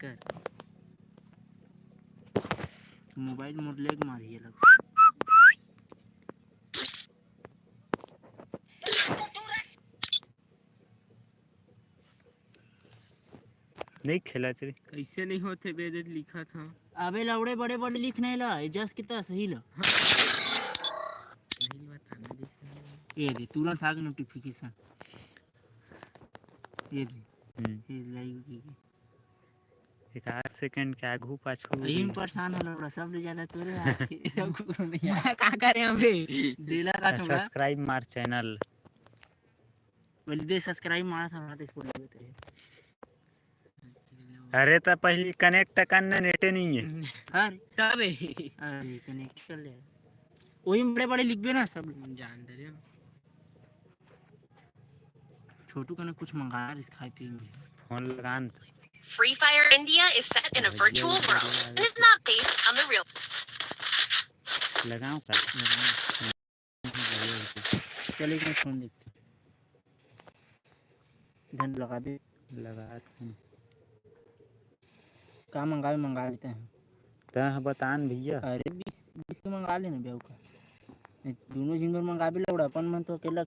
कर मोबाइल मोर लेग मारिए लग नहीं खेला चली कैसे नहीं होते बेदत लिखा था अबे लौड़े बड़े बड़े लिखने ला जस कितना सही ला नहीं बताना जैसे ये दे तुरंत आ गया नोटिफिकेशन ये दे इज लाइव की एक 8 सेकंड के आगू पाछू इन परेशान होना बड़ा सब ले जाना तोरे नहीं का करे अबे देला का थोड़ा सब्सक्राइब मार चैनल बोल दे सब्सक्राइब मारा था ना इसको ले तेरे अरे तो पहले कनेक्ट करना नेट नहीं है अरे तबे अरे कनेक्ट कर ले वही बड़े बड़े लिख दे ना सब जान दे रहे छोटू का ना कुछ मंगाया इस खाए पिएंगे फोन लगान Free Fire India is set in a virtual world and is not based on the real. लगाऊं का चल एक फोन देखते धन लगा दे लगा का मंगा लेते हैं तो बतान भैया अरे 20 के मंगा लेना बेव का दोनों जिन भर मंगा भी लौड़ा अपन मन तो अकेला